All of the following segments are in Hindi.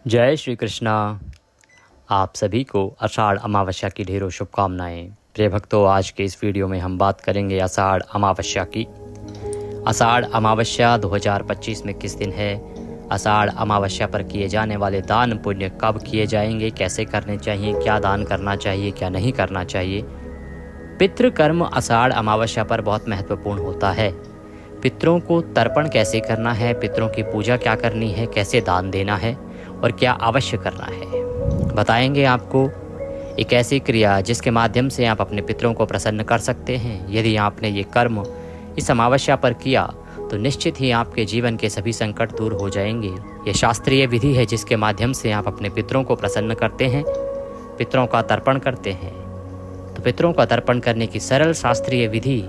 जय श्री कृष्णा। आप सभी को आषाढ़ अमावस्या की ढेरों शुभकामनाएं। प्रिय भक्तों, आज के इस वीडियो में हम बात करेंगे आषाढ़ अमावस्या की। आषाढ़ अमावस्या 2025 में किस दिन है, आषाढ़ अमावस्या पर किए जाने वाले दान पुण्य कब किए जाएंगे, कैसे करने चाहिए, क्या दान करना चाहिए, क्या नहीं करना चाहिए। पितृकर्म आषाढ़ अमावस्या पर बहुत महत्वपूर्ण होता है। पितरों को तर्पण कैसे करना है, पितरों की पूजा क्या करनी है, कैसे दान देना है और क्या अवश्य करना है, बताएंगे आपको। एक ऐसी क्रिया जिसके माध्यम से आप अपने पितरों को प्रसन्न कर सकते हैं। यदि आपने ये कर्म इस अमावस्या पर किया तो निश्चित ही आपके जीवन के सभी संकट दूर हो जाएंगे। ये शास्त्रीय विधि है जिसके माध्यम से आप अपने पितरों को प्रसन्न करते हैं, पितरों का तर्पण करते हैं। तो पितरों का तर्पण करने की सरल शास्त्रीय विधि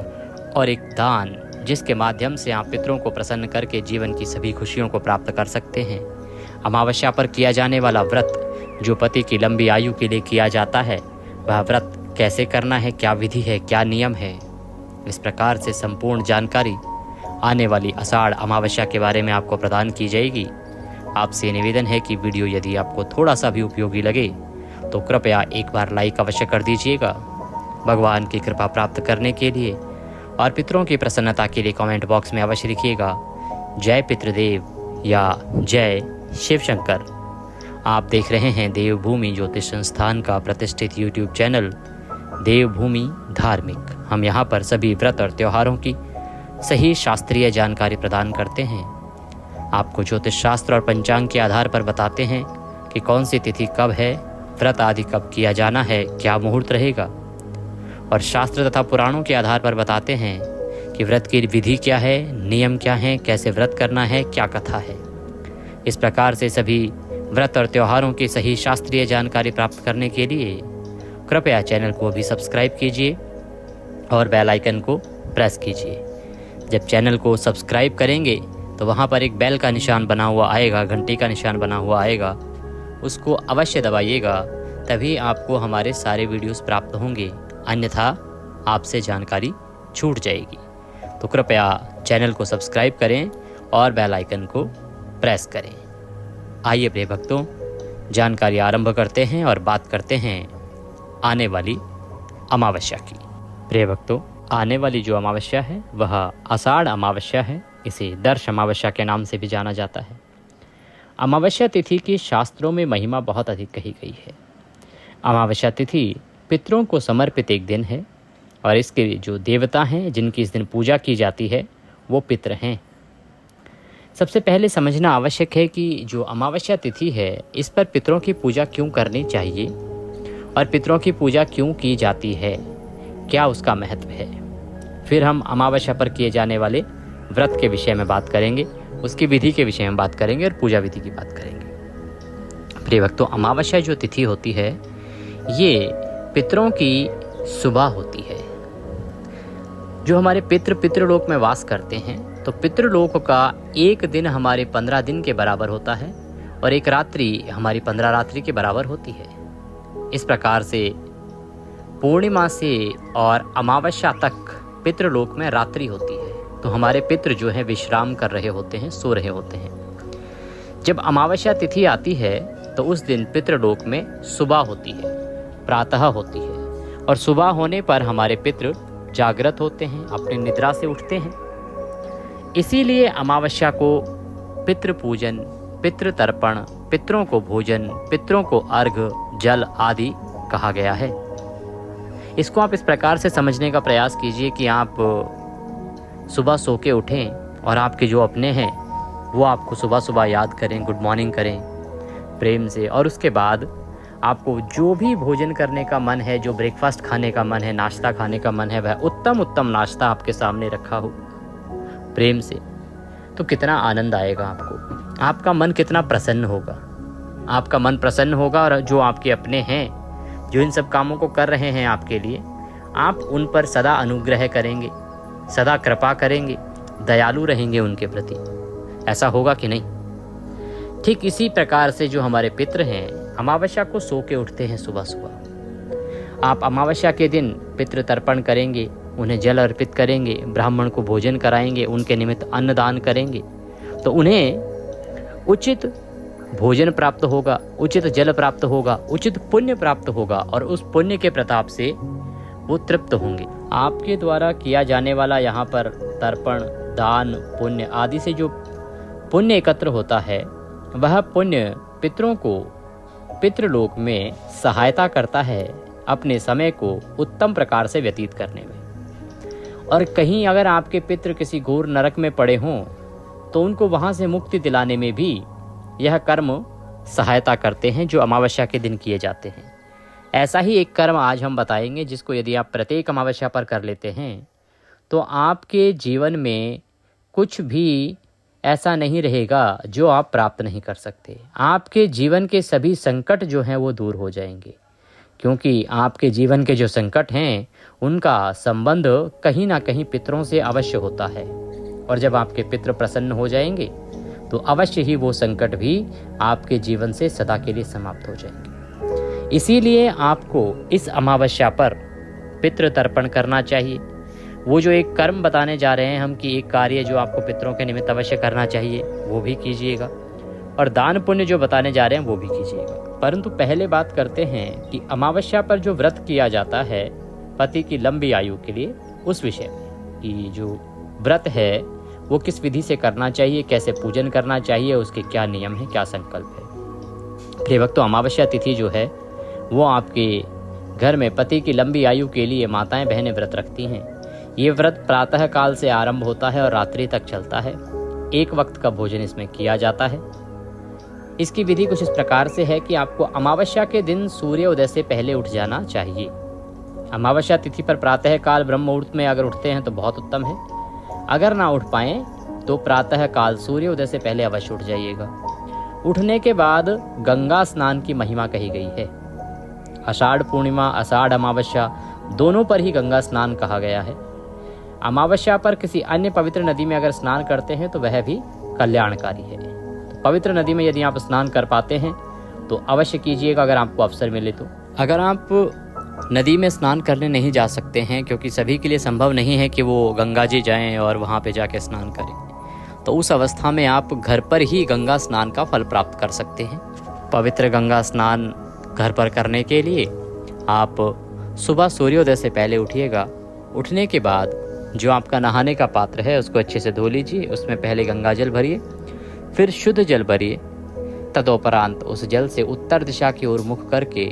और एक दान जिसके माध्यम से आप पितरों को प्रसन्न करके जीवन की सभी खुशियों को प्राप्त कर सकते हैं। अमावस्या पर किया जाने वाला व्रत जो पति की लंबी आयु के लिए किया जाता है, वह व्रत कैसे करना है, क्या विधि है, क्या नियम है, इस प्रकार से संपूर्ण जानकारी आने वाली आषाढ़ अमावस्या के बारे में आपको प्रदान की जाएगी। आपसे निवेदन है कि वीडियो यदि आपको थोड़ा सा भी उपयोगी लगे तो कृपया एक बार लाइक अवश्य कर दीजिएगा। भगवान की कृपा प्राप्त करने के लिए और पितरों की प्रसन्नता के लिए कमेंट बॉक्स में अवश्य लिखिएगा जय पितृदेव या जय शिव शंकर। आप देख रहे हैं देवभूमि ज्योतिष संस्थान का प्रतिष्ठित यूट्यूब चैनल देवभूमि धार्मिक। हम यहाँ पर सभी व्रत और त्योहारों की सही शास्त्रीय जानकारी प्रदान करते हैं। आपको ज्योतिष शास्त्र और पंचांग के आधार पर बताते हैं कि कौन सी तिथि कब है, व्रत आदि कब किया जाना है, क्या मुहूर्त रहेगा, और शास्त्र तथा पुराणों के आधार पर बताते हैं कि व्रत की विधि क्या है, नियम क्या है, कैसे व्रत करना है, क्या कथा है। इस प्रकार से सभी व्रत और त्योहारों की सही शास्त्रीय जानकारी प्राप्त करने के लिए कृपया चैनल को भी सब्सक्राइब कीजिए और बेल आइकन को प्रेस कीजिए। जब चैनल को सब्सक्राइब करेंगे तो वहाँ पर एक बेल का निशान बना हुआ आएगा, घंटी का निशान बना हुआ आएगा, उसको अवश्य दबाइएगा, तभी आपको हमारे सारे वीडियोस प्राप्त होंगे, अन्यथा आपसे जानकारी छूट जाएगी। तो कृपया चैनल को सब्सक्राइब करें और बेल आइकन को प्रेस करें। आइए प्रिय भक्तों, जानकारी आरंभ करते हैं और बात करते हैं आने वाली अमावस्या की। प्रिय भक्तों, आने वाली जो अमावस्या है वह आषाढ़ अमावस्या है। इसे दर्श अमावस्या के नाम से भी जाना जाता है। अमावस्या तिथि की शास्त्रों में महिमा बहुत अधिक कही गई है। अमावस्या तिथि पितरों को समर्पित एक दिन है और इसके जो देवता हैं जिनकी इस दिन पूजा की जाती है वो पितर हैं। सबसे पहले समझना आवश्यक है कि जो अमावस्या तिथि है इस पर पितरों की पूजा क्यों करनी चाहिए और पितरों की पूजा क्यों की जाती है, क्या उसका महत्व है। फिर हम अमावस्या पर किए जाने वाले व्रत के विषय में बात करेंगे, उसकी विधि के विषय में बात करेंगे और पूजा विधि की बात करेंगे। प्रिय भक्तों, अमावस्या जो तिथि होती है ये पितरों की सुबह होती है। जो हमारे पितृलोक में वास करते हैं तो पितृलोक का एक दिन हमारे 15 दिन के बराबर होता है और एक रात्रि हमारी 15 रात्रि के बराबर होती है। इस प्रकार से पूर्णिमा से और अमावस्या तक पितृलोक में रात्रि होती है। तो हमारे पितृ जो है विश्राम कर रहे होते हैं, सो रहे होते हैं। जब अमावस्या तिथि आती है तो उस दिन पितृलोक में सुबह होती है, प्रातः होती है, और सुबह होने पर हमारे पितृ जागृत होते हैं, अपनी निद्रा से उठते हैं। इसीलिए अमावस्या को पितृ पूजन, पितृ तर्पण, पितरों को भोजन, पितरों को अर्घ, जल आदि कहा गया है। इसको आप इस प्रकार से समझने का प्रयास कीजिए कि आप सुबह सो के उठें और आपके जो अपने हैं वो आपको सुबह सुबह याद करें, गुड मॉर्निंग करें प्रेम से, और उसके बाद आपको जो भी भोजन करने का मन है, जो ब्रेकफास्ट खाने का मन है, नाश्ता खाने का मन है, वह उत्तम नाश्ता आपके सामने रखा हो प्रेम से, तो कितना आनंद आएगा आपको, आपका मन कितना प्रसन्न होगा। आपका मन प्रसन्न होगा और जो आपके अपने हैं, जो इन सब कामों को कर रहे हैं आपके लिए, आप उन पर सदा अनुग्रह करेंगे, सदा कृपा करेंगे, दयालु रहेंगे उनके प्रति। ऐसा होगा कि नहीं? ठीक इसी प्रकार से जो हमारे पितृ हैं अमावस्या को सो के उठते हैं सुबह सुबह। आप अमावस्या के दिन पितृ तर्पण करेंगे, उन्हें जल अर्पित करेंगे, ब्राह्मण को भोजन कराएंगे, उनके निमित्त अन्नदान करेंगे, तो उन्हें उचित भोजन प्राप्त होगा, उचित जल प्राप्त होगा, उचित पुण्य प्राप्त होगा और उस पुण्य के प्रताप से वो तृप्त होंगे। आपके द्वारा किया जाने वाला यहाँ पर तर्पण, दान, पुण्य आदि से जो पुण्य एकत्र होता है वह पुण्य पितरों को पितृलोक में सहायता करता है अपने समय को उत्तम प्रकार से व्यतीत करने में। और कहीं अगर आपके पितृ किसी घोर नरक में पड़े हों तो उनको वहाँ से मुक्ति दिलाने में भी यह कर्म सहायता करते हैं जो अमावस्या के दिन किए जाते हैं। ऐसा ही एक कर्म आज हम बताएंगे जिसको यदि आप प्रत्येक अमावस्या पर कर लेते हैं तो आपके जीवन में कुछ भी ऐसा नहीं रहेगा जो आप प्राप्त नहीं कर सकते। आपके जीवन के सभी संकट जो हैं वो दूर हो जाएंगे, क्योंकि आपके जीवन के जो संकट हैं उनका संबंध कहीं ना कहीं पितरों से अवश्य होता है। और जब आपके पितृ प्रसन्न हो जाएंगे तो अवश्य ही वो संकट भी आपके जीवन से सदा के लिए समाप्त हो जाएंगे। इसीलिए आपको इस अमावस्या पर पितृ तर्पण करना चाहिए। वो जो एक कर्म बताने जा रहे हैं हम कि एक कार्य जो आपको पितरों के निमित्त अवश्य करना चाहिए वो भी कीजिएगा, और दान पुण्य जो बताने जा रहे हैं वो भी कीजिएगा। परंतु पहले बात करते हैं कि अमावस्या पर जो व्रत किया जाता है पति की लंबी आयु के लिए, उस विषय में कि जो व्रत है वो किस विधि से करना चाहिए, कैसे पूजन करना चाहिए, उसके क्या नियम है, क्या संकल्प है। प्रिय भक्तों, अमावस्या तिथि जो है वो आपके घर में पति की लंबी आयु के लिए माताएं बहनें व्रत रखती हैं। ये व्रत प्रातः काल से आरंभ होता है और रात्रि तक चलता है। एक वक्त का भोजन इसमें किया जाता है। इसकी विधि कुछ इस प्रकार से है कि आपको अमावस्या के दिन सूर्य उदय से पहले उठ जाना चाहिए। अमावस्या तिथि पर प्रातः काल ब्रह्म मुहूर्त में अगर उठते हैं तो बहुत उत्तम है। अगर ना उठ पाएँ तो प्रातः काल सूर्य उदय से पहले अवश्य उठ जाइएगा। उठने के बाद गंगा स्नान की महिमा कही गई है। आषाढ़ पूर्णिमा, आषाढ़ अमावस्या दोनों पर ही गंगा स्नान कहा गया है। अमावस्या पर किसी अन्य पवित्र नदी में अगर स्नान करते हैं तो वह भी कल्याणकारी है। तो पवित्र नदी में यदि आप स्नान कर पाते हैं तो अवश्य कीजिएगा अगर आपको अवसर मिले तो। अगर आप नदी में स्नान करने नहीं जा सकते हैं, क्योंकि सभी के लिए संभव नहीं है कि वो गंगा जी जाएं और वहाँ पे जाके स्नान करें, तो उस अवस्था में आप घर पर ही गंगा स्नान का फल प्राप्त कर सकते हैं। पवित्र गंगा स्नान घर पर करने के लिए आप सुबह सूर्योदय से पहले उठिएगा। उठने के बाद जो आपका नहाने का पात्र है उसको अच्छे से धो लीजिए। उसमें पहले गंगा जल भरिए, फिर शुद्ध जल भरिए। तदोपरांत उस जल से उत्तर दिशा की ओर मुख करके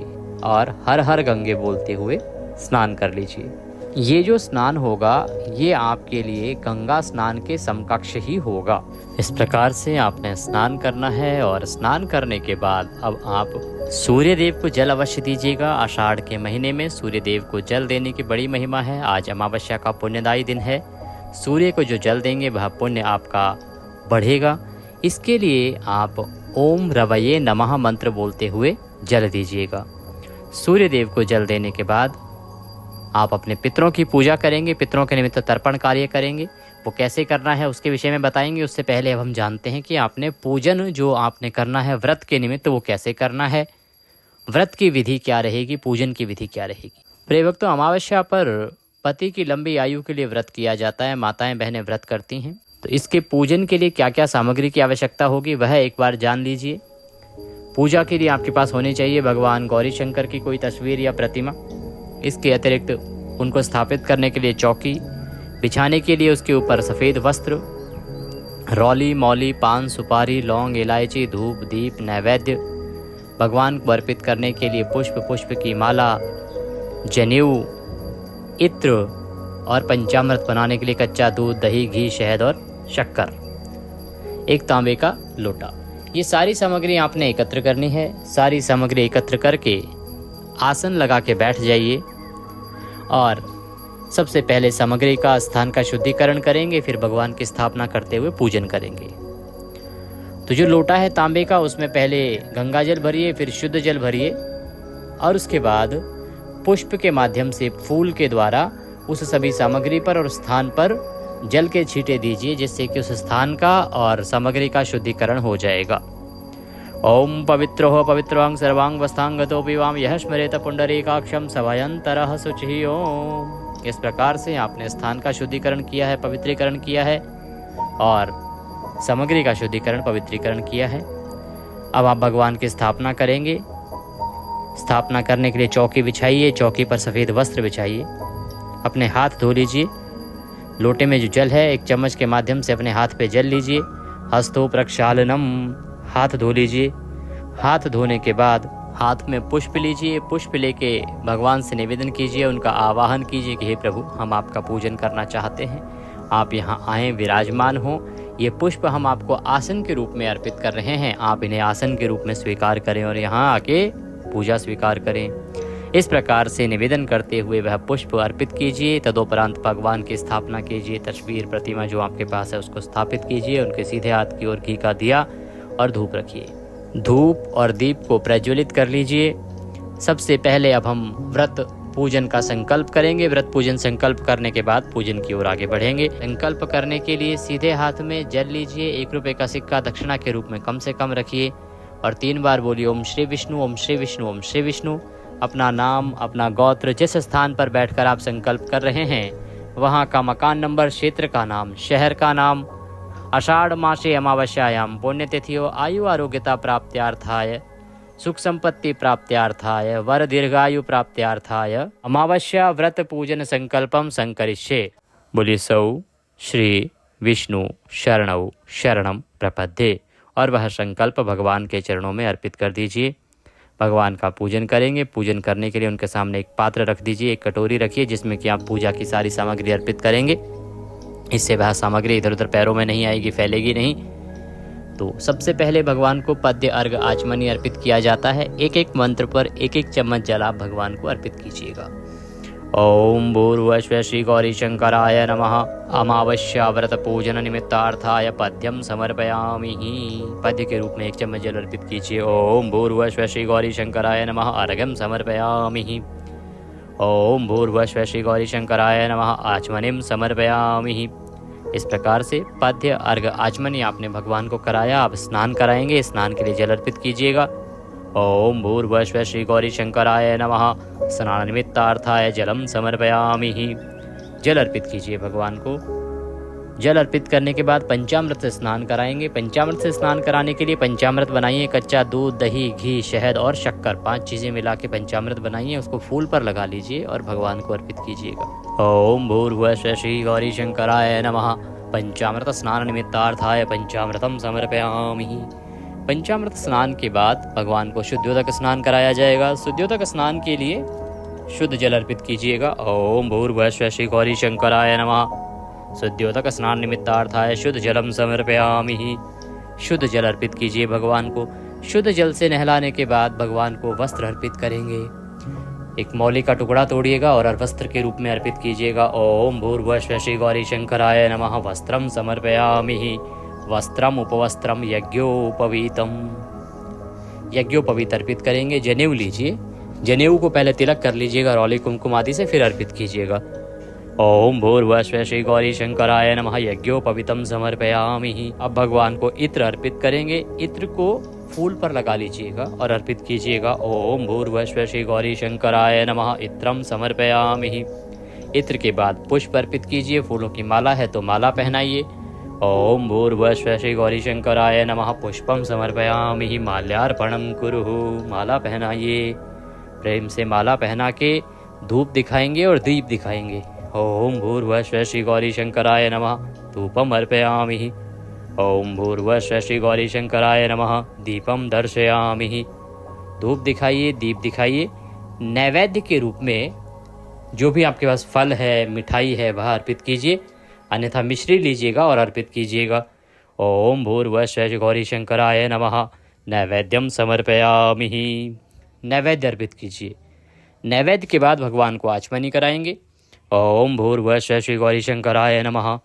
और हर हर गंगे बोलते हुए स्नान कर लीजिए। ये जो स्नान होगा ये आपके लिए गंगा स्नान के समकक्ष ही होगा। इस प्रकार से आपने स्नान करना है और स्नान करने के बाद अब आप सूर्य देव को जल अवश्य दीजिएगा। आषाढ़ के महीने में सूर्य देव को जल देने की बड़ी महिमा है। आज अमावस्या का पुण्यदायी दिन है। सूर्य को जो जल देंगे वह पुण्य आपका बढ़ेगा। इसके लिए आप ओम रवये नमः मंत्र बोलते हुए जल दीजिएगा। सूर्य देव को जल देने के बाद आप अपने पितरों की पूजा करेंगे, पितरों के निमित्त तर्पण कार्य करेंगे। वो कैसे करना है उसके विषय में बताएंगे। उससे पहले अब हम जानते हैं कि आपने पूजन जो आपने करना है व्रत के निमित्त वो कैसे करना है, व्रत की विधि क्या रहेगी, पूजन की विधि क्या रहेगी। प्रिय भक्तों, अमावस्या पर पति की लंबी आयु के लिए व्रत किया जाता है। माताएं बहनें व्रत करती हैं। तो इसके पूजन के लिए क्या क्या सामग्री की आवश्यकता होगी वह एक बार जान लीजिए। पूजा के लिए आपके पास होनी चाहिए भगवान गौरी शंकर की कोई तस्वीर या प्रतिमा। इसके अतिरिक्त उनको स्थापित करने के लिए चौकी, बिछाने के लिए उसके ऊपर सफ़ेद वस्त्र, रौली, मौली, पान, सुपारी, लौंग, इलायची, धूप, दीप, नैवेद्य, भगवान को अर्पित करने के लिए पुष्प की माला, जनेऊ, इत्र और पंचामृत बनाने के लिए कच्चा दूध, दही, घी, शहद और शक्कर, एक तांबे का लोटा। ये सारी सामग्री आपने एकत्र करनी है। सारी सामग्री एकत्र करके आसन लगा के बैठ जाइए और सबसे पहले सामग्री का स्थान का शुद्धिकरण करेंगे। फिर भगवान की स्थापना करते हुए पूजन करेंगे। तो जो लोटा है तांबे का उसमें पहले गंगा जल भरिए, फिर शुद्ध जल भरिए और उसके बाद पुष्प के माध्यम से फूल के द्वारा उस सभी सामग्री पर और स्थान पर जल के छींटे दीजिए, जिससे कि उस स्थान का और सामग्री का शुद्धिकरण हो जाएगा। ओम पवित्रो पवित्रवांग सर्वांग वस्तांगतो पिवाम यह स्मरेत पुंडरीकाक्षम सभयंतरः शुचि ओम। इस प्रकार से आपने स्थान का शुद्धिकरण किया है, पवित्रीकरण किया है और सामग्री का शुद्धिकरण पवित्रीकरण किया है। अब आप भगवान की स्थापना करेंगे। स्थापना करने के लिए चौकी बिछाइए, चौकी पर सफ़ेद वस्त्र बिछाइए, अपने हाथ धो लीजिए। लोटे में जो जल है एक चम्मच के माध्यम से अपने हाथ पे जल लीजिए। हस्तो प्रक्षालनम, हाथ धो लीजिए। हाथ धोने के बाद हाथ में पुष्प लीजिए। पुष्प लेके भगवान से निवेदन कीजिए, उनका आवाहन कीजिए कि हे प्रभु, हम आपका पूजन करना चाहते हैं, आप यहाँ आएँ, विराजमान हो। ये पुष्प हम आपको आसन के रूप में अर्पित कर रहे हैं, आप इन्हें आसन के रूप में स्वीकार करें और यहाँ आके पूजा स्वीकार करें। इस प्रकार से निवेदन करते हुए वह पुष्प अर्पित कीजिए। तदोपरांत भगवान की स्थापना कीजिए। तस्वीर प्रतिमा जो आपके पास है उसको स्थापित कीजिए। उनके सीधे हाथ की ओर घी का दिया और धूप रखिए। धूप और दीप को प्रज्वलित कर लीजिए। सबसे पहले अब हम व्रत पूजन का संकल्प करेंगे। व्रत पूजन संकल्प करने के बाद पूजन की ओर आगे बढ़ेंगे। संकल्प करने के लिए सीधे हाथ में जल लीजिए। 1 रुपये का सिक्का दक्षिणा के रूप में कम से कम रखिए और 3 बार बोलिए ओम श्री विष्णु, ओम श्री विष्णु, ओम श्री विष्णु। अपना नाम, अपना गोत्र, जिस स्थान पर बैठकर आप संकल्प कर रहे हैं वहाँ का मकान नंबर, क्षेत्र का नाम, शहर का नाम, आषाढ़ मासे अमावस्यायाम पुण्यतिथियो आयु आरोग्यता प्राप्त्यार्थाय, सुख संपत्ति प्राप्त्यार्थाय, वर दीर्घायु प्राप्त्यार्थाय अमावस्या व्रत पूजन संकल्पम संकरिष्ये। बोलिए सौ श्री विष्णु शरणौ शरणम प्रपद्ये। और वह संकल्प भगवान के चरणों में अर्पित कर दीजिए। भगवान का पूजन करेंगे। पूजन करने के लिए उनके सामने एक पात्र रख दीजिए, एक कटोरी रखिए जिसमें कि आप पूजा की सारी सामग्री अर्पित करेंगे। इससे वह सामग्री इधर उधर पैरों में नहीं आएगी, फैलेगी नहीं। तो सबसे पहले भगवान को पद्य, अर्घ, आचमनी अर्पित किया जाता है। एक एक मंत्र पर एक एक चम्मच जल आप भगवान को अर्पित कीजिएगा। ओम भूर्भुवः श्री गौरी शंकराय नमः। अमावस्या व्रत पूजन निमित्तार्थाय पद्यम समर्पयामि। पद्य के रूप में 1 चम्मच जल अर्पित कीजिए। ओम भूर्भुवः श्री गौरी शंकराय नमः। अर्घ्यम समर्पयामि। ओम भूर्भुवः श्री गौरी शंकराय नमः। आचमनीम समर्पयामि। इस प्रकार से पद्य, अर्घ, आचमनी आपने भगवान को कराया। आप स्नान कराएंगे। स्नान के लिए जल अर्पित कीजिएगा। ओम भूर्भुवः श्री गौरी शंकराय नमः। स्नान निमित्तार्थाय जलम समर्पयामि। जल अर्पित कीजिए भगवान को। जल अर्पित करने के बाद पंचामृत से स्नान कराएंगे। पंचामृत से स्नान कराने के लिए पंचामृत बनाइए। कच्चा दूध, दही, घी, शहद और शक्कर, 5 चीज़ें मिला के पंचामृत बनाइए। उसको फूल पर लगा लीजिए और भगवान को अर्पित कीजिएगा। ओम भूर्भुवः श्री गौरी शंकराय नमः। पंचामृत स्नान निमित्तार्थाय पंचामृतम समर्पयामि। पंचामृत स्नान के बाद भगवान को शुद्धोदक स्नान कराया जाएगा। शुद्धोदक स्नान के लिए शुद्ध जल अर्पित कीजिएगा। ओम भूर्भुवः श्री गौरी शंकराय नमः। शुद्धोदक स्नान निमित्तार्थाय शुद्ध जलम समर्पयामि। शुद्ध जल अर्पित कीजिए भगवान को। शुद्ध जल से नहलाने के बाद भगवान को वस्त्र अर्पित करेंगे। एक मौली का टुकड़ा तोड़िएगा और वस्त्र के रूप में अर्पित कीजिएगा। ओम भूर्भुवः श्री गौरी शंकराय नमः। वस्त्रम समर्पयामि। वस्त्रम उपवस्त्रम यज्ञोपवीतम। यज्ञोपवीत अर्पित करेंगे। जनेऊ लीजिए। जनेऊ को पहले तिलक कर लीजिएगा रौली कुमकुम आदि से, फिर अर्पित कीजिएगा। ओम भूर्भुवः श्री गौरी शंकराय नमः। यज्ञोपवीतम समर्पयामि। अब भगवान को इत्र अर्पित करेंगे। इत्र को फूल पर लगा लीजिएगा और अर्पित कीजिएगा। ओम भूर्भुवः श्री गौरी शंकराय नमः। इत्रम समर्पयामि। इत्र के बाद पुष्प अर्पित कीजिए। फूलों की माला है तो माला पहनाइए। ओम भूर्भुवः श्री गौरी शंकराय नमः। पुष्पम समर्पयामि। माल्यार्पणम कुरुः। माला पहनाइए। प्रेम से माला पहना के धूप दिखाएंगे और दीप दिखाएंगे। ओम भूर्भुवः श्री गौरी शंकराय नमः। धूपम अर्पयामि। ओम भूर्भुवः श्री गौरी शंकराय नमः। दीपम दर्शयामि। धूप दिखाइए, दीप दिखाइए। नैवेद्य के रूप में जो भी आपके पास फल है, मिठाई है, वह अर्पित कीजिए। अन्यथा मिश्री लीजिएगा और अर्पित कीजिएगा। ओम भूर्भुवः श्री गौरी शंकराय नमः। नैवेद्यम समर्पयामि। नैवेद्य अर्पित कीजिए। नैवेद्य के बाद भगवान को आचमनी कराएंगे। ओम भूर्भुवः श्री गौरी शंकराय नमः।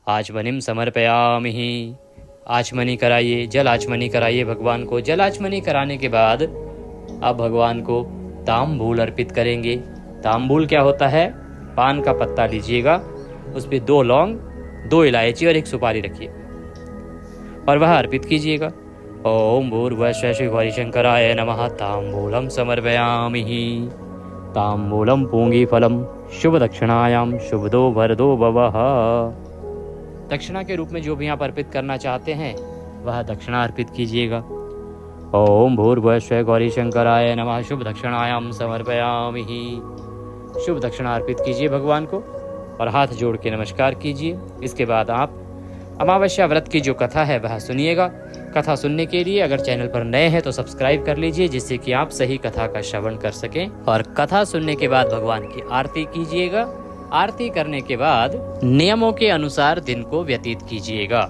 आचमनीम समर्पयामि। आचमनी कराइए, जल आचमनी कराइए भगवान को। जल आचमनी कराने के बाद अब भगवान को तांबूल अर्पित करेंगे। तांबूल क्या होता है? पान का पत्ता लीजिएगा, उस पर 2 लौंग, 2 इलायची और 1 सुपारी रखिए और वह अर्पित कीजिएगा। ओम भूर्भुवः श्री गौरी शंकराय नमः। तांबूलम समर्पयामि। तांबूलम पूंगी फलम शुभ दक्षिणायाम शुभदो वरदो भवः। दक्षिणा के रूप में जो भी आप अर्पित करना चाहते हैं वह दक्षिणा अर्पित कीजिएगा। ओम भूर्भुवः स्वः गौरी शंकराय नमः। शुभ दक्षिणायाम समर्पयामि। शुभ दक्षिणा अर्पित कीजिए भगवान को और हाथ जोड़ के नमस्कार कीजिए। इसके बाद आप अमावस्या व्रत की जो कथा है वह सुनिएगा। कथा सुनने के लिए अगर चैनल पर नए हैं तो सब्सक्राइब कर लीजिए, जिससे कि आप सही कथा का श्रवण कर सकें। और कथा सुनने के बाद भगवान की आरती कीजिएगा। आरती करने के बाद नियमों के अनुसार दिन को व्यतीत कीजिएगा।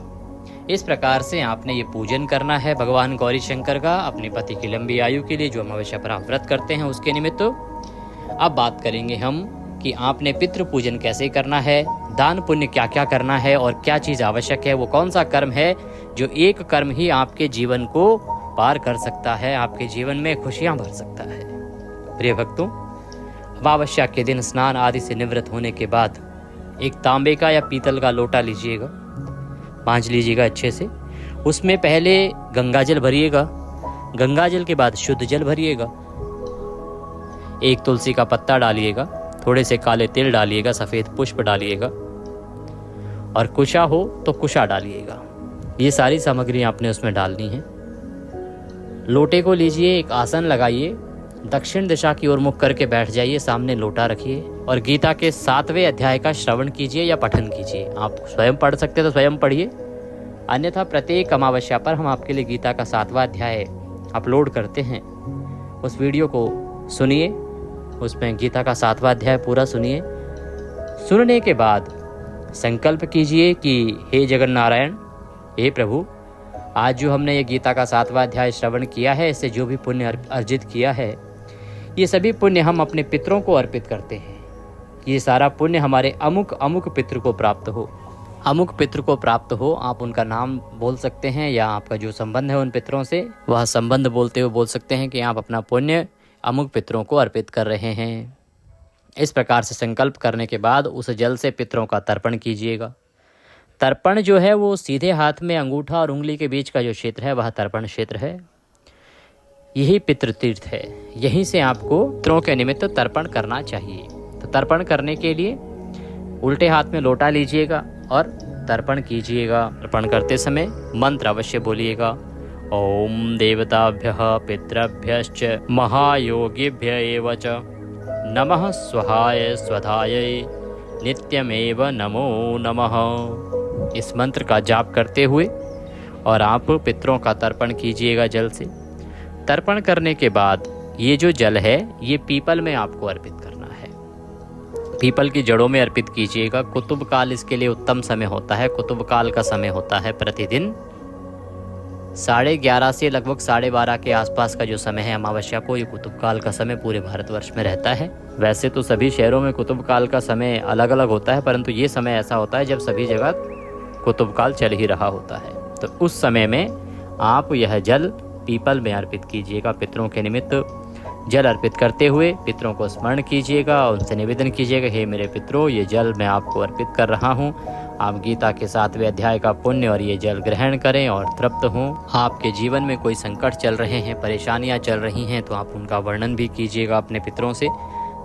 इस प्रकार से आपने ये पूजन करना है भगवान गौरी शंकर का अपने पति की लंबी आयु के लिए, जो अमावस्या पर आप व्रत करते हैं उसके निमित्त। अब बात करेंगे हम कि आपने पितृ पूजन कैसे करना है, दान पुण्य क्या क्या करना है और क्या चीज़ आवश्यक है, वो कौन सा कर्म है जो एक कर्म ही आपके जीवन को पार कर सकता है, आपके जीवन में खुशियां भर सकता है। प्रिय भक्तों, अमावस्या के दिन स्नान आदि से निवृत्त होने के बाद एक तांबे का या पीतल का लोटा लीजिएगा, मांझ लीजिएगा अच्छे से। उसमें पहले गंगा जल भरिएगा, गंगा जल के बाद शुद्ध जल भरिएगा। एक तुलसी का पत्ता डालिएगा, थोड़े से काले तिल डालिएगा, सफ़ेद पुष्प डालिएगा और कुशा हो तो कुशा डालिएगा। ये सारी सामग्री आपने उसमें डालनी है। लोटे को लीजिए, एक आसन लगाइए, दक्षिण दिशा की ओर मुख करके बैठ जाइए, सामने लोटा रखिए और गीता के 7वें अध्याय का श्रवण कीजिए या पठन कीजिए। आप स्वयं पढ़ सकते तो स्वयं पढ़िए, अन्यथा प्रत्येक अमावस्या पर हम आपके लिए गीता का 7वां अध्याय अपलोड करते हैं। उस वीडियो को सुनिए, उसमें गीता का 7वां अध्याय पूरा सुनिए। सुनने के बाद संकल्प कीजिए कि हे जगन नारायण, हे प्रभु, आज जो हमने ये गीता का 7वां अध्याय श्रवण किया है, इससे जो भी पुण्य अर्जित किया है, ये सभी पुण्य हम अपने पितरों को अर्पित करते हैं। ये सारा पुण्य हमारे अमुक अमुक पितृ को प्राप्त हो, अमुक पितृ को प्राप्त हो। आप उनका नाम बोल सकते हैं या आपका जो संबंध है उन पितरों से, वह संबंध बोलते हुए बोल सकते हैं कि आप अपना पुण्य अमुक पितरों को अर्पित कर रहे हैं। इस प्रकार से संकल्प करने के बाद उस जल से पितरों का तर्पण कीजिएगा। तर्पण जो है वो सीधे हाथ में अंगूठा और उंगली के बीच का जो क्षेत्र है वह तर्पण क्षेत्र है। यही पितृतीर्थ है, यहीं से आपको पितरों के निमित्त तर्पण करना चाहिए। तो तर्पण करने के लिए उल्टे हाथ में लोटा लीजिएगा और तर्पण कीजिएगा। तर्पण करते समय मंत्र अवश्य बोलिएगा। ओम देवताभ्यः पितृभ्यश्च महायोगिभ्य एव च नमः स्वाहाय स्वधायै नित्यमेव नमो नमः। इस मंत्र का जाप करते हुए और आप पितरों का तर्पण कीजिएगा जल से। तर्पण करने के बाद ये जो जल है ये पीपल में आपको अर्पित करना है। पीपल की जड़ों में अर्पित कीजिएगा। कुतुब काल इसके लिए उत्तम समय होता है। कुतुब काल का समय होता है प्रतिदिन 11:30 से लगभग 12:30 के आसपास का जो समय है अमावस्या को, ये कुतुब काल का समय पूरे भारतवर्ष में रहता है। वैसे तो सभी शहरों में कुतुब काल का समय अलग अलग होता है, परंतु ये समय ऐसा होता है जब सभी जगह कुतुब काल चल ही रहा होता है। तो उस समय में आप यह जल पीपल में अर्पित कीजिएगा। पितरों के निमित्त जल अर्पित करते हुए पितरों को स्मरण कीजिएगा और उनसे निवेदन कीजिएगा, हे मेरे पितरों, ये जल मैं आपको अर्पित कर रहा हूँ। आप गीता के 7वें अध्याय का पुण्य और ये जल ग्रहण करें और तृप्त हों। आपके जीवन में कोई संकट चल रहे हैं, परेशानियाँ चल रही हैं, तो आप उनका वर्णन भी कीजिएगा अपने पितरों से।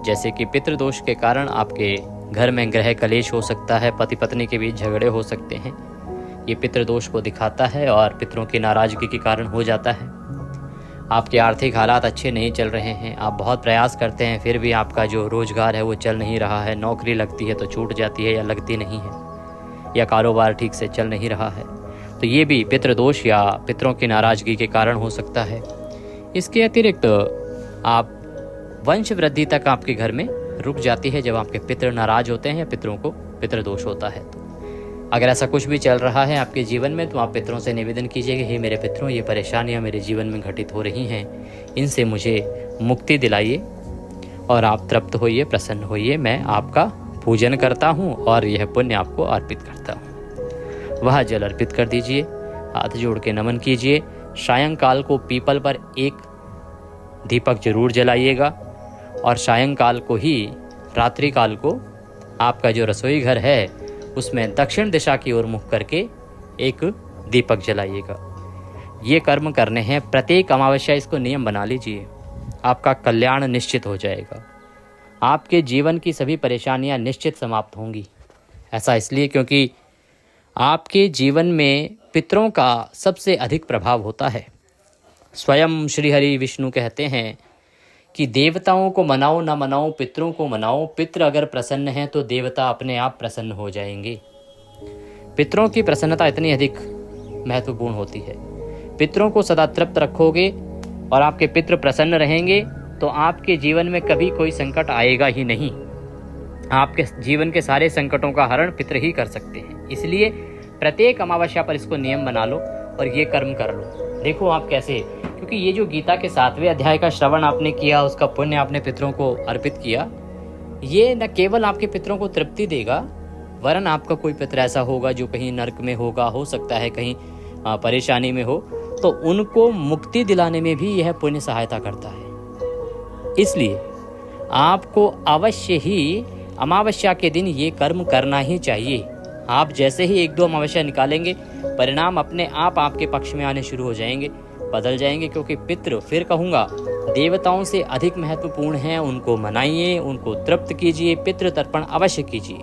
जैसे कि पितृदोष के कारण आपके घर में ग्रह कलेश हो सकता है, पति पत्नी के बीच झगड़े हो सकते हैं, ये पितृदोष को दिखाता है और पितरों की नाराजगी के कारण हो जाता है। आपके आर्थिक हालात अच्छे नहीं चल रहे हैं, आप बहुत प्रयास करते हैं फिर भी आपका जो रोजगार है वो चल नहीं रहा है, नौकरी लगती है तो छूट जाती है या लगती नहीं है, या कारोबार ठीक से चल नहीं रहा है, तो ये भी पितृदोष या पितरों की नाराजगी के कारण हो सकता है। इसके अतिरिक्त आप वंश वृद्धि तक आपके घर में रुक जाती है जब आपके पितृ नाराज होते हैं या पितरों को पितृदोष होता है। तो अगर ऐसा कुछ भी चल रहा है आपके जीवन में तो आप पितरों से निवेदन कीजिए कि हे मेरे पितरों, ये परेशानियां मेरे जीवन में घटित हो रही हैं, इनसे मुझे मुक्ति दिलाइए और आप तृप्त होइए, प्रसन्न होइए। मैं आपका पूजन करता हूँ और यह पुण्य आपको अर्पित करता हूँ। वह जल अर्पित कर दीजिए, हाथ जोड़ के नमन कीजिए। सायंकाल को पीपल पर एक दीपक जरूर जलाइएगा और सायंकाल को ही, रात्रि काल को आपका जो रसोई घर है उसमें दक्षिण दिशा की ओर मुख करके एक दीपक जलाइएगा। ये कर्म करने हैं प्रत्येक अमावस्या, इसको नियम बना लीजिए, आपका कल्याण निश्चित हो जाएगा। आपके जीवन की सभी परेशानियां निश्चित समाप्त होंगी। ऐसा इसलिए क्योंकि आपके जीवन में पितरों का सबसे अधिक प्रभाव होता है। स्वयं श्री हरि विष्णु कहते हैं कि देवताओं को मनाओ ना मनाओ, पितरों को मनाओ। पितृ अगर प्रसन्न हैं तो देवता अपने आप प्रसन्न हो जाएंगे। पितरों की प्रसन्नता इतनी अधिक महत्वपूर्ण होती है। पितरों को सदा तृप्त रखोगे और आपके पितृ प्रसन्न रहेंगे तो आपके जीवन में कभी कोई संकट आएगा ही नहीं। आपके जीवन के सारे संकटों का हरण पितृ ही कर सकते हैं। इसलिए प्रत्येक अमावस्या पर इसको नियम बना लो और ये कर्म कर लो। देखो आप कैसे, क्योंकि ये जो गीता के 7वें अध्याय का श्रवण आपने किया, उसका पुण्य आपने पितरों को अर्पित किया, ये न केवल आपके पितरों को तृप्ति देगा, वरन आपका कोई पितर ऐसा होगा जो कहीं नरक में होगा, हो सकता है कहीं परेशानी में हो, तो उनको मुक्ति दिलाने में भी यह पुण्य सहायता करता है। इसलिए आपको अवश्य ही अमावस्या के दिन ये कर्म करना ही चाहिए। आप जैसे ही 1-2 अमावस्या निकालेंगे, परिणाम अपने आप आपके पक्ष में आने शुरू हो जाएंगे, बदल जाएंगे। क्योंकि पितृ, फिर कहूँगा, देवताओं से अधिक महत्वपूर्ण हैं। उनको मनाइए, उनको तृप्त कीजिए, पितृ तर्पण अवश्य कीजिए,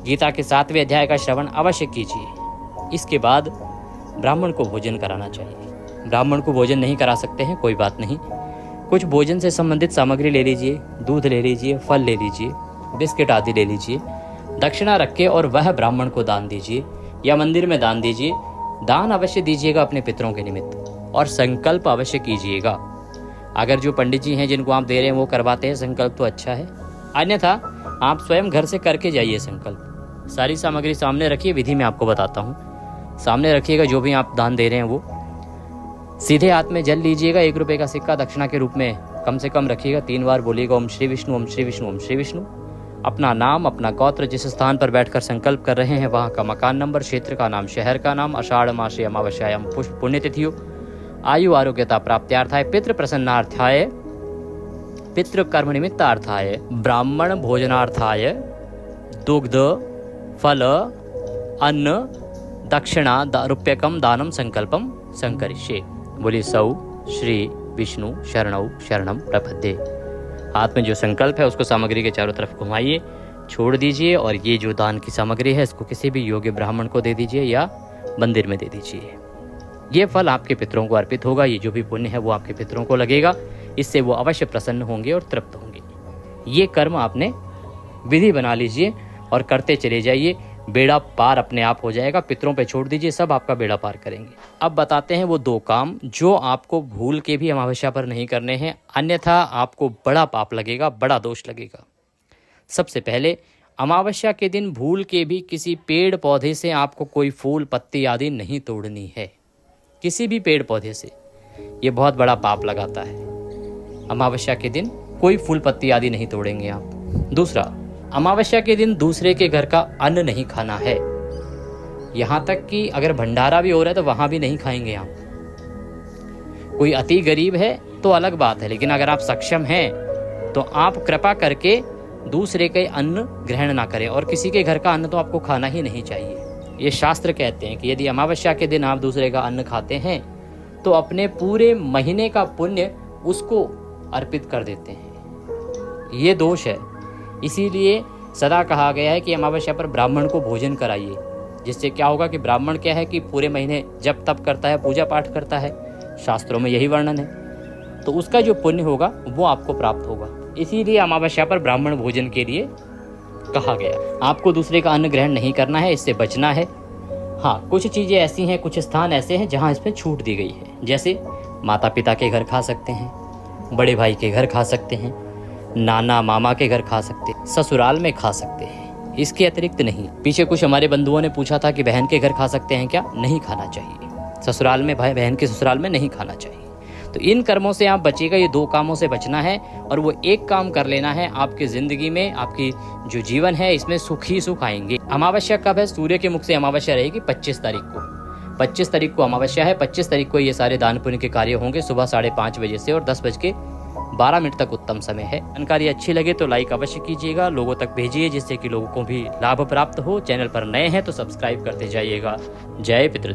गीता के 7वें अध्याय का श्रवण अवश्य कीजिए। इसके बाद ब्राह्मण को भोजन कराना चाहिए। ब्राह्मण को भोजन नहीं करा सकते हैं, कोई बात नहीं, कुछ भोजन से संबंधित सामग्री ले लीजिए, दूध ले लीजिए, फल ले लीजिए, बिस्किट आदि ले लीजिए, दक्षिणा रख के और वह ब्राह्मण को दान दीजिए या मंदिर में दान दीजिए। दान अवश्य दीजिएगा अपने पितरों के निमित्त और संकल्प अवश्य कीजिएगा। अगर जो पंडित जी हैं जिनको आप दे रहे हैं वो करवाते हैं संकल्प तो अच्छा है, अन्यथा आप स्वयं घर से करके जाइए संकल्प। सारी सामग्री सामने रखिए, विधि में आपको बताता हूँ। सामने रखिएगा जो भी आप दान दे रहे हैं वो, सीधे हाथ में जल लीजिएगा, 1 रुपये का सिक्का दक्षिणा के रूप में कम से कम रखिएगा। 3 बार बोलिएगा ओम श्री विष्णु, ओम श्री विष्णु, ओम श्री विष्णु। अपना नाम, अपना गोत्र, जिस स्थान पर बैठकर संकल्प कर रहे हैं वहाँ का मकान नंबर, क्षेत्र का नाम, शहर का नाम, आषाढ़ मासे अमावस्यायाम पुष्प पुण्यतिथियों, आयु आरोग्यता प्राप्त्यार्थाय, पितृ प्रसन्नार्थाय, पितृ कर्म निमित्तार्थाय, ब्राह्मण भोजनार्थाय, दुग्ध फल अन्न दक्षिणा रूप्यकम दानम संकल्पम संकरिष्ये। बोलिए सौ श्री विष्णु शरणौ शरणम प्रपद्ये। हाथ में जो संकल्प है उसको सामग्री के चारों तरफ घुमाइए, छोड़ दीजिए और ये जो दान की सामग्री है इसको किसी भी योग्य ब्राह्मण को दे दीजिए या मंदिर में दे दीजिए। ये फल आपके पितरों को अर्पित होगा। ये जो भी पुण्य है वो आपके पितरों को लगेगा, इससे वो अवश्य प्रसन्न होंगे और तृप्त होंगे। ये कर्म आपने विधि बना लीजिए और करते चले जाइए, बेड़ा पार अपने आप हो जाएगा। पितरों पे छोड़ दीजिए, सब आपका बेड़ा पार करेंगे। अब बताते हैं वो 2 काम जो आपको भूल के भी अमावस्या पर नहीं करने हैं, अन्यथा आपको बड़ा पाप लगेगा, बड़ा दोष लगेगा। सबसे पहले, अमावस्या के दिन भूल के भी किसी पेड़ पौधे से आपको कोई फूल पत्ती आदि नहीं तोड़नी है। किसी भी पेड़ पौधे से, ये बहुत बड़ा पाप लगाता है। अमावस्या के दिन कोई फूल पत्ती आदि नहीं तोड़ेंगे आप। दूसरा, अमावस्या के दिन दूसरे के घर का अन्न नहीं खाना है। यहाँ तक कि अगर भंडारा भी हो रहा है तो वहाँ भी नहीं खाएंगे आप। कोई अति गरीब है तो अलग बात है, लेकिन अगर आप सक्षम हैं तो आप कृपा करके दूसरे के अन्न ग्रहण ना करें और किसी के घर का अन्न तो आपको खाना ही नहीं चाहिए। ये शास्त्र कहते हैं कि यदि अमावस्या के दिन आप दूसरे का अन्न खाते हैं तो अपने पूरे महीने का पुण्य उसको अर्पित कर देते हैं। ये दोष है। इसीलिए सदा कहा गया है कि अमावस्या पर ब्राह्मण को भोजन कराइए, जिससे क्या होगा कि ब्राह्मण क्या है कि पूरे महीने जप तप करता है, पूजा पाठ करता है, शास्त्रों में यही वर्णन है, तो उसका जो पुण्य होगा वो आपको प्राप्त होगा। इसीलिए अमावस्या पर ब्राह्मण भोजन के लिए कहा गया। आपको दूसरे का अन्न ग्रहण नहीं करना है, इससे बचना है। हाँ, कुछ चीज़ें ऐसी हैं, कुछ स्थान ऐसे हैं जहाँ इसमें छूट दी गई है। जैसे माता पिता के घर खा सकते हैं, बड़े भाई के घर खा सकते हैं, नाना मामा के घर खा सकते हैं, ससुराल में खा सकते हैं, इसके अतिरिक्त नहीं। पीछे कुछ हमारे बंधुओं ने पूछा था कि बहन के घर खा सकते हैं क्या? नहीं खाना चाहिए। ससुराल में, भाई बहन के ससुराल में नहीं खाना चाहिए। तो इन कर्मों से आप बचिएगा। ये 2 कामों से बचना है और वो एक काम कर लेना है। आपकी जिंदगी में, आपकी जो जीवन है इसमें सुख ही सुख आएंगे। अमावस्या कब है? सूर्य के मुख से अमावस्या रहेगी 25 तारीख को। 25 तारीख को अमावस्या है। 25 तारीख को ये सारे दान पुण्य के कार्य होंगे सुबह 5:30 बजे से और 10:12 तक उत्तम समय है। जानकारी अच्छी लगे तो लाइक अवश्य कीजिएगा, लोगों तक भेजिए जिससे कि लोगों को भी लाभ प्राप्त हो। चैनल पर नए हैं तो सब्सक्राइब करते जाइएगा। जय पितृ।